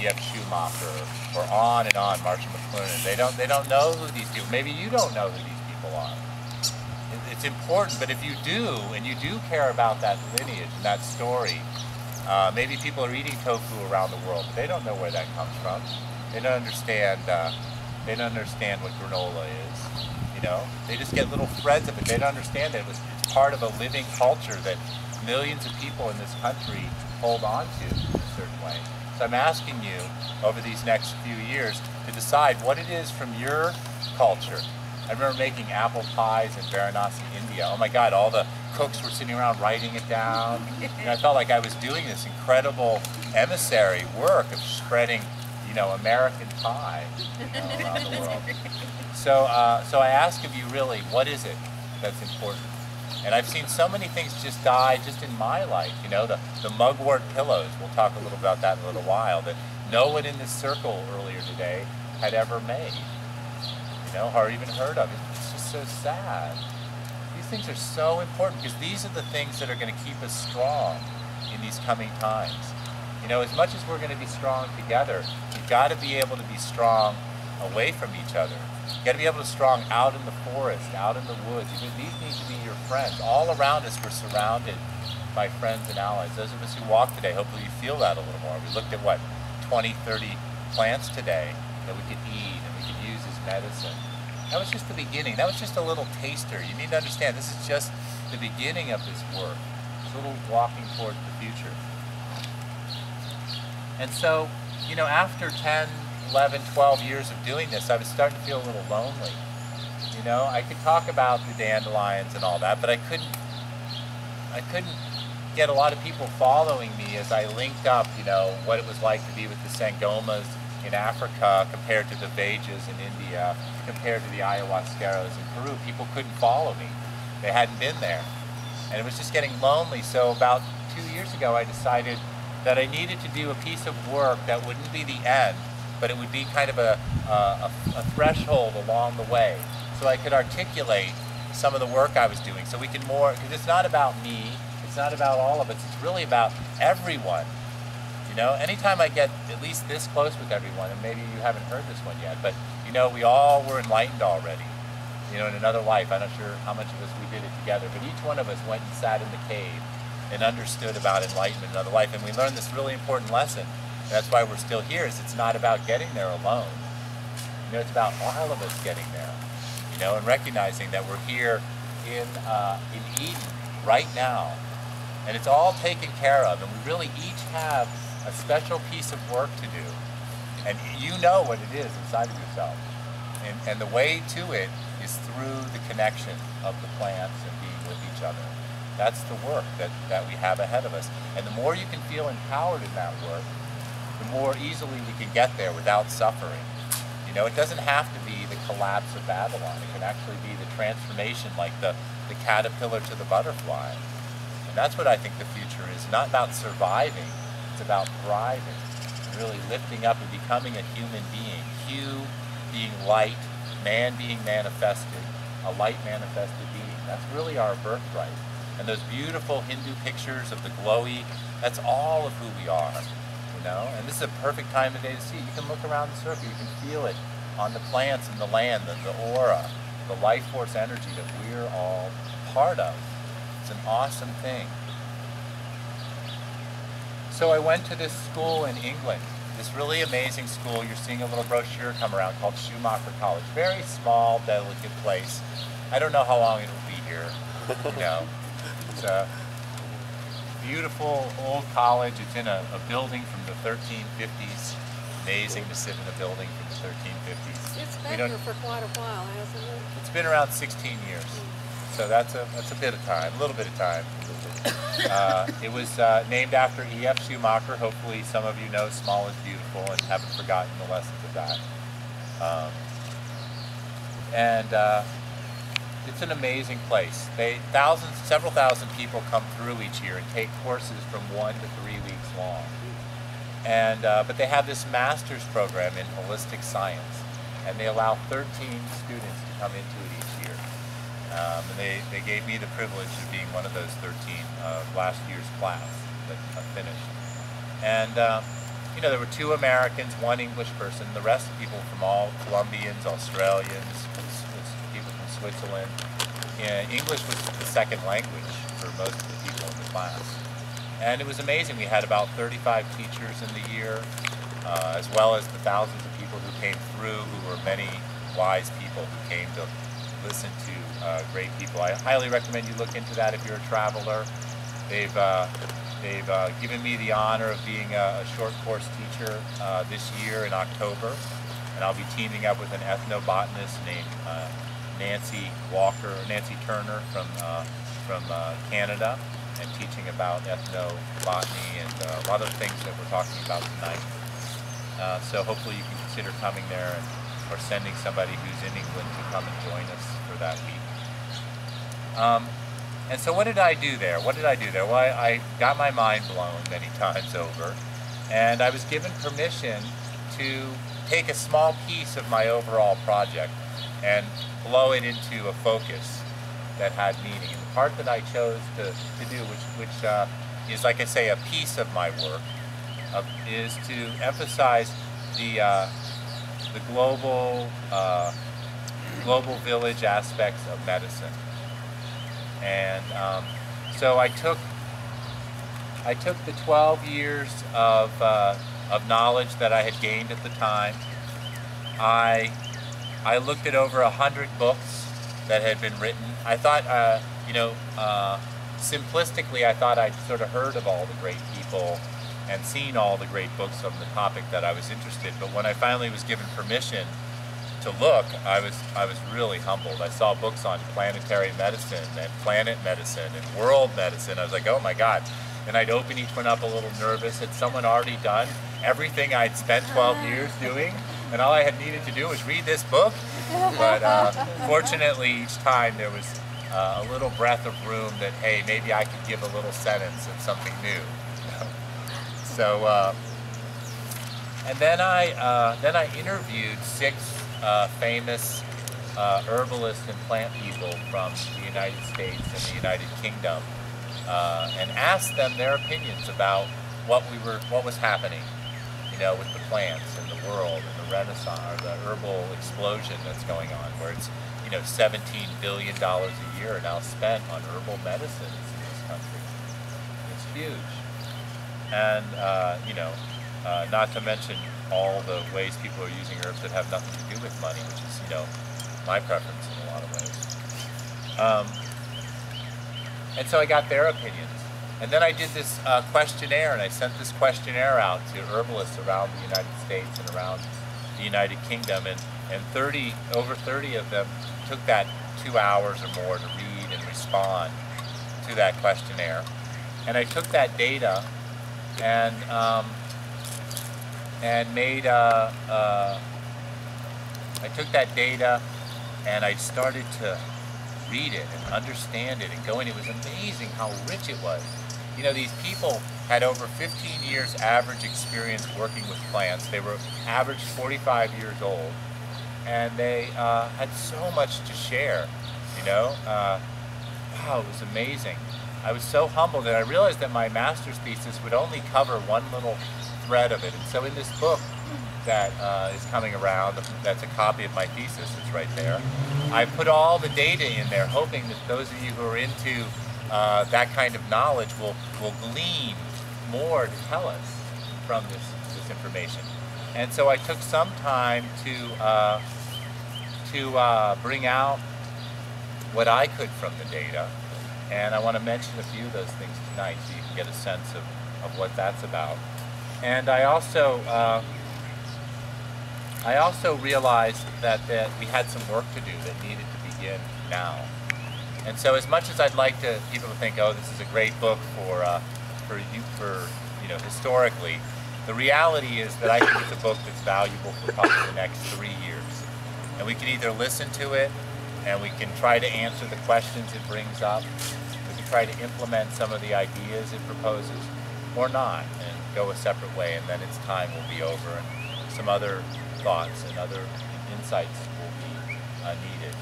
E.F. Schumacher, or on and on, Marshall McLuhan. They don't know who these people. Maybe you don't know who these people are. It's important, but if you do, and you do care about that lineage and that story, maybe people are eating tofu around the world, but they don't know where that comes from. They don't understand. They don't understand what granola is. You know, they just get little threads of it. They don't understand that it's part of a living culture that millions of people in this country hold on to in a certain way. So I'm asking you over these next few years to decide what it is from your culture. I remember making apple pies in Varanasi, India. Oh my God, all the cooks were sitting around writing it down. And I felt like I was doing this incredible emissary work of spreading, you know, American pie, you know, around the world. So I ask of you really, what is it that's important? And I've seen so many things just die just in my life, you know, the mugwort pillows, we'll talk a little about that in a little while, that no one in this circle earlier today had ever made, you know, or even heard of. It's just so sad. These things are so important because these are the things that are going to keep us strong in these coming times. You know, as much as we're going to be strong together, you've got to be able to be strong away from each other. You got to be able to be strong out in the forest, out in the woods. These need to be your friends. All around us, we're surrounded by friends and allies. Those of us who walk today, hopefully you feel that a little more. We looked at, what, 20, 30 plants today that we could eat and we could use as medicine. That was just the beginning. That was just a little taster. You need to understand, this is just the beginning of this work. It's a little walking towards the future. And so, you know, after 10, 11, 12 years of doing this, I was starting to feel a little lonely. You know, I could talk about the dandelions and all that, but I couldn't get a lot of people following me as I linked up, you know, what it was like to be with the sangomas in Africa compared to the vejas in India, compared to the ayahuasqueros in Peru. People couldn't follow me. They hadn't been there. And it was just getting lonely. So about 2 years ago, I decided that I needed to do a piece of work that wouldn't be the end, but it would be kind of a threshold along the way, so I could articulate some of the work I was doing. So we can more, because it's not about me, it's not about all of us, it's really about everyone. You know, anytime I get at least this close with everyone, and maybe you haven't heard this one yet, but you know, we all were enlightened already. You know, in another life, I'm not sure how much of us we did it together, but each one of us went and sat in the cave and understood about enlightenment in another life, and we learned this really important lesson. And that's why we're still here, is it's not about getting there alone. You know, it's about all of us getting there. You know, and recognizing that we're here in Eden right now. And it's all taken care of, and we really each have a special piece of work to do. And you know what it is inside of yourself. And the way to it is through the connection of the plants and being with each other. That's the work that we have ahead of us. And the more you can feel empowered in that work, the more easily we can get there without suffering. You know, it doesn't have to be the collapse of Babylon. It can actually be the transformation, like the caterpillar to the butterfly. And that's what I think the future is. Not about surviving, it's about thriving. Really lifting up and becoming a human being. Hue being light, man being manifested, a light manifested being. That's really our birthright. And those beautiful Hindu pictures of the glowy, that's all of who we are. You know? And this is a perfect time of day to see. You can look around the circle, you can feel it on the plants and the land, the aura, the life force energy that we're all part of. It's an awesome thing. So I went to this school in England, this really amazing school. You're seeing a little brochure come around called Schumacher College. Very small, delicate place. I don't know how long it'll be here, you know. It's a beautiful old college. It's in a building from the 1350s. Amazing to sit in a building from the 1350s. It's been here for quite a while, hasn't it? It's been around 16 years. So that's a bit of time, a little bit of time. It was named after E.F. Schumacher. Hopefully some of you know Small is Beautiful and haven't forgotten the lessons of that. It's an amazing place. Several thousand people come through each year and take courses from 1 to 3 weeks long. But they have this master's program in holistic science, and they allow 13 students to come into it each year. And they gave me the privilege of being one of those 13 last year's class that I finished. And you know, there were 2 Americans, 1 English person, the rest people from all Colombians, Australians, people from Switzerland. And English was the second language for most of the people in the class. And it was amazing. We had about 35 teachers in the year, as well as the thousands of people who came through, who were many wise people who came to listen to great people. I highly recommend you look into that if you're a traveler. They've given me the honor of being a short course teacher this year in October, and I'll be teaming up with an ethnobotanist named Nancy Turner from Canada, and teaching about ethnobotany and a lot of things that we're talking about tonight. So hopefully you can consider coming there or sending somebody who's in England to come and join us for that week. And so what did I do there? Well, I got my mind blown many times over, and I was given permission to take a small piece of my overall project and blow it into a focus that had meaning. And the part that I chose to do, which is, like I say, a piece of my work, is to emphasize the global village aspects of medicine. And so I took the 12 years of knowledge that I had gained at the time. I looked at over 100 books that had been written. I thought, simplistically, I thought I'd sort of heard of all the great people and seen all the great books on the topic that I was interested in. But when I finally was given permission to look, I was really humbled. I saw books on planetary medicine and planet medicine and world medicine. I was like, oh my God. And I'd open each one up a little nervous. Had someone already done everything I'd spent 12 years doing? And all I had needed to do was read this book? But fortunately, each time there was a little breath of room that, hey, maybe I could give a little sentence and something new. So, and then I interviewed 6 famous herbalists and plant people from the United States and the United Kingdom, and asked them their opinions about what was happening, with the plants in the world and the renaissance, or the herbal explosion that's going on, where it's $17 billion a year now spent on herbal medicines in this country. It's huge. And, not to mention all the ways people are using herbs that have nothing to do with money, which is, my preference in a lot of ways. And so I got their opinions. And then I did this questionnaire, and I sent this questionnaire out to herbalists around the United States and around the United Kingdom, and over 30 of them took that 2 hours or more to read and respond to that questionnaire. And I took that data and made I took that data and I started to read it and understand it and go in. It was amazing how rich it was. These people had over 15 years average experience working with plants. They were average 45 years old, and they had so much to share. Wow, it was amazing. I was so humbled, and I realized that my master's thesis would only cover one little thread of it. And so in this book that is coming around, that's a copy of my thesis, it's right there, I put all the data in there, hoping that those of you who are into that kind of knowledge will glean more to tell us from this information. And so I took some time to bring out what I could from the data, and I want to mention a few of those things tonight so you can get a sense of what that's about. And I also realized that we had some work to do that needed to begin now. And so, as much as I'd like people to think, oh, this is a great book for historically, the reality is that I think it's a book that's valuable for probably the next 3 years. And we can either listen to it, and we can try to answer the questions it brings up. We can try to implement some of the ideas it proposes, or not, and go a separate way, and then its time will be over, and some other thoughts and other insights will be needed.